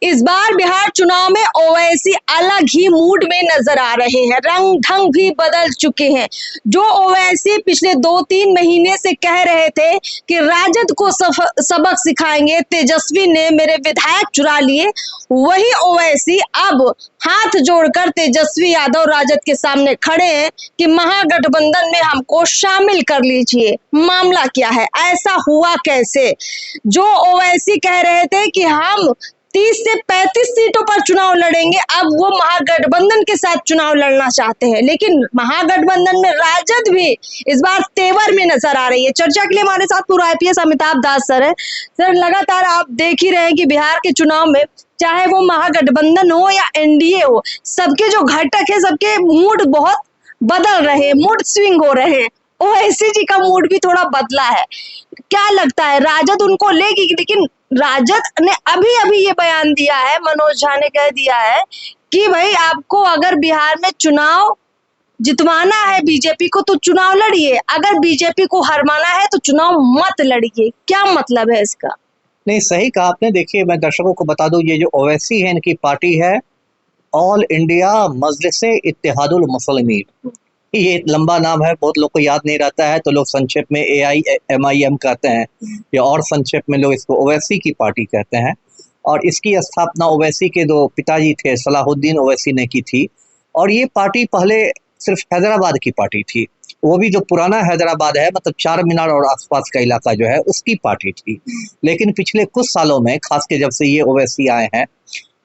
इस बार बिहार चुनाव में ओवैसी अलग ही मूड में नजर आ रहे हैं, रंग ढंग भी बदल चुके हैं। जो ओवैसी पिछले 2-3 महीने से कह रहे थे कि राजद को सबक सिखाएंगे, तेजस्वी ने मेरे विधायक चुरा लिए, वही ओवैसी अब हाथ जोड़कर तेजस्वी यादव राजद के सामने खड़े हैं कि महागठबंधन में हमको शामिल कर लीजिए। मामला क्या है, ऐसा हुआ कैसे? जो ओवैसी कह रहे थे कि हम 30 से 35 सीटों पर चुनाव लड़ेंगे, अब वो महागठबंधन के साथ चुनाव लड़ना चाहते हैं। लेकिन महागठबंधन में राजद भी इस बार तेवर में नजर आ रही है। चर्चा के लिए हमारे साथ पूर्व आईपीएस अमिताभ दास सर है। सर, लगातार आप देख ही रहे हैं कि बिहार के चुनाव में चाहे वो महागठबंधन हो या एनडीए हो, सबके जो घटक है, सबके मूड बहुत बदल रहे हैं, मूड स्विंग हो रहे हैं। ओवैसी जी का मूड भी थोड़ा बदला है। क्या लगता है, राजद उनको लेगी? लेकिन राजद ने अभी अभी ये बयान दिया है, मनोज झा ने कह दिया है कि भाई आपको अगर बिहार में चुनाव जितवाना है बीजेपी को तो चुनाव लड़िए, अगर बीजेपी को हरवाना है तो चुनाव मत लड़िए। क्या मतलब है इसका? नहीं, सही कहा आपने। देखिए, मैं दर्शकों को बता दूं, ये जो ओवैसी है, इनकी पार्टी है ऑल इंडिया मजलिस इत्तेहादुल मुस्लिमीन। ये लंबा नाम है, बहुत लोग को याद नहीं रहता है, तो लोग संक्षेप में AIMIM कहते हैं, या और संक्षेप में लोग इसको ओवैसी की पार्टी कहते हैं। और इसकी स्थापना ओवैसी के दो पिताजी थे, सलाहुद्दीन ओवैसी ने की थी। और ये पार्टी पहले सिर्फ हैदराबाद की पार्टी थी, वो भी जो पुराना हैदराबाद है, मतलब चार मीनार और आसपास का इलाका जो है, उसकी पार्टी थी। लेकिन पिछले कुछ सालों में, खास के जब से ये ओवैसी आए हैं,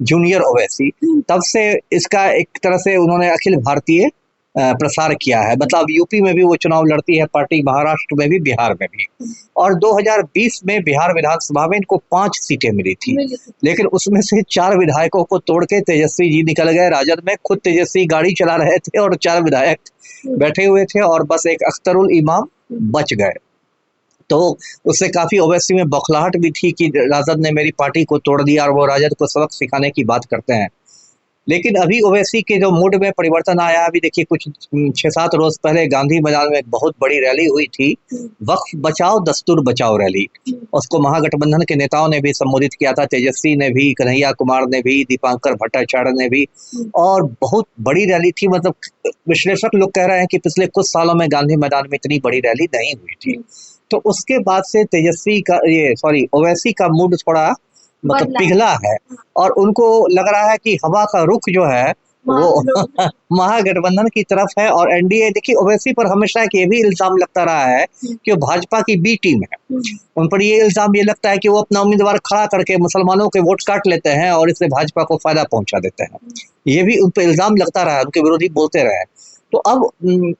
जूनियर ओवैसी, तब से इसका एक तरह से उन्होंने अखिल भारतीय प्रसार किया है। मतलब यूपी में भी वो चुनाव लड़ती है पार्टी, महाराष्ट्र में भी, बिहार में भी। और 2020 में बिहार विधानसभा में इनको 5 सीटें मिली थी, लेकिन उसमें से 4 विधायकों को तोड़ के तेजस्वी जी निकल गए राजद में। खुद तेजस्वी गाड़ी चला रहे थे और 4 विधायक बैठे हुए थे, और बस एक अख्तरुल इमाम बच गए। तो उससे काफी ओवैसी में बौखलाहट भी थी कि राजद ने मेरी पार्टी को तोड़ दिया, और वो राजद को सबक सिखाने की बात करते हैं। लेकिन अभी ओवैसी के जो मूड में परिवर्तन आया, अभी देखिए, कुछ 6-7 रोज पहले गांधी मैदान में एक बहुत बड़ी रैली हुई थी, वक्फ बचाओ दस्तूर बचाओ रैली। उसको महागठबंधन के नेताओं ने भी संबोधित किया था, तेजस्वी ने भी, कन्हैया कुमार ने भी, दीपांकर भट्टाचार्य ने भी, और बहुत बड़ी रैली थी। मतलब विश्लेषक लोग कह रहे हैं कि पिछले कुछ सालों में गांधी मैदान में इतनी बड़ी रैली नहीं हुई थी। तो उसके बाद से ओवैसी का मूड थोड़ा मतलब पिघला है, और उनको लग रहा है कि हवा का रुख जो है वो महागठबंधन की तरफ है। और एनडीए, देखिए, ओवैसी पर हमेशा एक ये भी इल्जाम लगता रहा है कि वो भाजपा की बी टीम है। उन पर ये इल्जाम ये लगता है कि वो अपना उम्मीदवार खड़ा करके मुसलमानों के वोट काट लेते हैं और इससे भाजपा को फायदा पहुंचा देते हैं। ये भी उन पर इल्जाम लगता रहा है, उनके विरोधी बोलते रहे। तो अब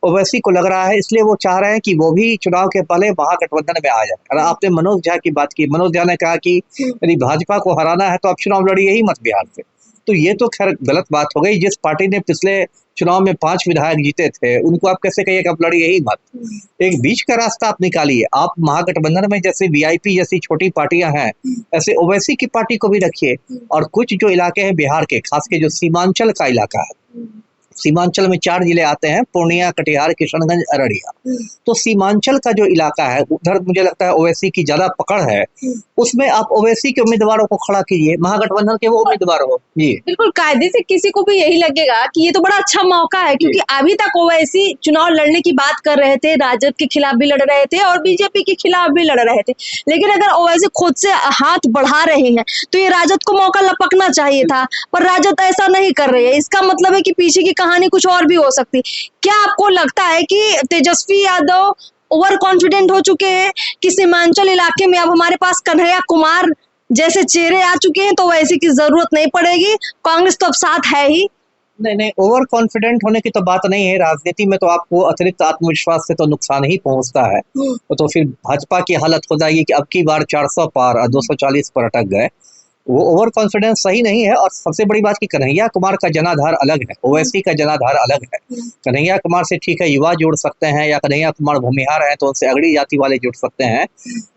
ओवैसी को लग रहा है, इसलिए वो चाह रहे हैं कि वो भी चुनाव के पहले महागठबंधन में आ जाए। और आपने मनोज झा की बात की, मनोज झा ने कहा कि यदि भाजपा को हराना है तो आप चुनाव लड़िए ही मत बिहार से। तो ये तो खैर गलत बात हो गई। जिस पार्टी ने पिछले चुनाव में 5 विधायक जीते थे, उनको आप कैसे कहिए कि आप लड़िए ही मत। एक बीच का रास्ता आप निकालिए। आप महागठबंधन में जैसे VIP जैसी छोटी पार्टियां हैं, ऐसे ओवैसी की पार्टी को भी रखिए। और कुछ जो इलाके हैं बिहार के, खास के जो सीमांचल का इलाका है, सीमांचल में 4 जिले आते हैं, पूर्णिया, कटिहार, किशनगंज, अररिया। तो सीमांचल का जो इलाका है, उधर मुझे लगता है ओवैसी की ज्यादा पकड़ है। उसमें आप ओवैसी के उम्मीदवारों को खड़ा कीजिए, महागठबंधन के वो उम्मीदवार हो। जी बिल्कुल, कायदे से किसी को भी यही लगेगा कि ये तो बड़ा अच्छा मौका है, क्योंकि अभी तक ओवैसी चुनाव लड़ने की बात कर रहे थे, राजद के खिलाफ भी लड़ रहे थे और बीजेपी के खिलाफ भी लड़ रहे थे। लेकिन अगर ओवैसी खुद से हाथ बढ़ा रहे हैं तो ये राजद को मौका लपकना चाहिए था, पर राजद ऐसा नहीं कर रही है। इसका मतलब है कि पीछे की कहानी कुछ और भी हो सकती। क्या आपको लगता है कि तेजस्वी यादव ओवर कॉन्फिडेंट हो चुके हैं कि सीमांचल इलाके में अब हमारे पास कन्हैया कुमार जैसे चेहरे आ चुके हैं, तो वैसे की जरूरत नहीं पड़ेगी, कांग्रेस तो अब साथ है ही? नहीं, ओवर कॉन्फिडेंट होने की तो बात नहीं है। राजनीति में तो आपको अतिरिक्त आत्मविश्वास से तो नुकसान ही पहुंचता है। तो फिर भाजपा की हालत हो जाएगी कि अब की बार 400 पार और 240 पर अटक गए। वो ओवर कॉन्फिडेंस सही नहीं है। और सबसे बड़ी बात कि कन्हैया कुमार का जनाधार अलग है, ओवैसी का जनाधार अलग है। कन्हैया कुमार से ठीक है युवा जुड़ सकते हैं, या कन्हैया कुमार भूमिहार हैं तो उनसे अगड़ी जाति वाले जुड़ सकते हैं,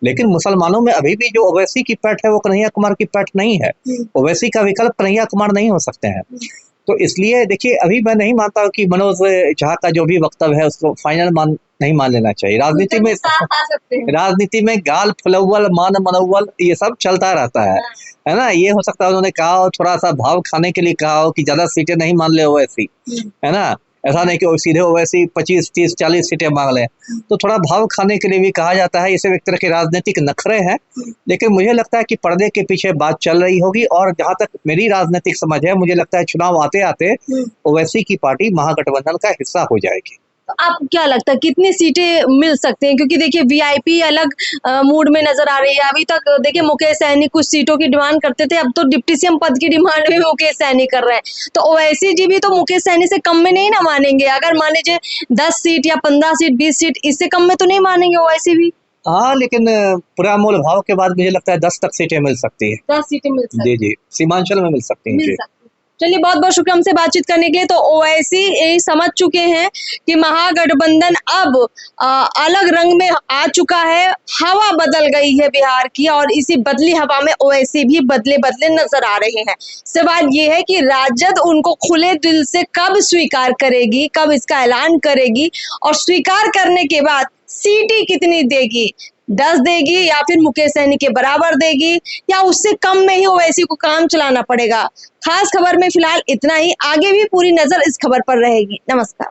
लेकिन मुसलमानों में अभी भी जो ओवैसी की पैठ है वो कन्हैया कुमार की पैठ नहीं है। ओवैसी का विकल्प कन्हैया कुमार नहीं हो सकते हैं। तो इसलिए देखिए, अभी मैं नहीं मानता कि मनोज झा का जो भी वक्तव्य है उसको फाइनल नहीं मान लेना चाहिए। राजनीति में गाल फुलव्वल मान मनव्वल ये सब चलता रहता है। है ना। ये हो सकता है उन्होंने कहा हो, थोड़ा सा भाव खाने के लिए कहा हो कि ज्यादा सीटें नहीं मान ले ओवैसी, है ना। ऐसा नहीं कि वो सीधे ओवैसी 25, 30, 40 सीटें मांग ले, तो थोड़ा भाव खाने के लिए भी कहा जाता है। इसे एक तरह के राजनीतिक नखरे हैं, लेकिन मुझे लगता है कि पर्दे के पीछे बात चल रही होगी। और जहां तक मेरी राजनीतिक समझ है, मुझे लगता है चुनाव आते आते ओवैसी की पार्टी महागठबंधन का हिस्सा हो जाएगी। तो आपको क्या लगता है कितनी सीटें मिल सकते हैं? क्योंकि देखिए वीआईपी अलग मूड में नजर आ रही है। अभी तक देखिए मुकेश सहनी कुछ सीटों की डिमांड करते थे, अब तो डिप्टी सीएम पद की डिमांड भी मुकेश सहनी कर रहे हैं। तो ओवैसी जी भी तो मुकेश सहनी से कम में नहीं ना मानेंगे। अगर मान लीजिए 10 सीट या 15 सीट 20 सीट, इससे कम में तो नहीं मानेंगे ओवैसी भी। हाँ, लेकिन पूरा मोल भाव के बाद मुझे लगता है 10 तक सीटें मिल सकती है। 10 सीटें मिल सकती जी जी, सीमांचल में मिल सकती हैं मिल जी। सकती। चलिए, बहुत बहुत शुक्रिया हमसे बातचीत करने के लिए। तो ओवैसी यही समझ चुके हैं कि महागठबंधन अब अलग रंग में आ चुका है। हवा बदल गई है बिहार की, और इसी बदली हवा में ओवैसी भी बदले बदले नजर आ रहे हैं। सवाल ये है कि राजद उनको खुले दिल से कब स्वीकार करेगी, कब इसका ऐलान करेगी, और स्वीकार करने के बाद सीटें कितनी देगी, 10 देगी या फिर मुकेश सहनी के बराबर देगी, या उससे कम में ही ओवैसी को काम चलाना पड़ेगा। खास खबर में फिलहाल इतना ही। आगे भी पूरी नजर इस खबर पर रहेगी। नमस्कार।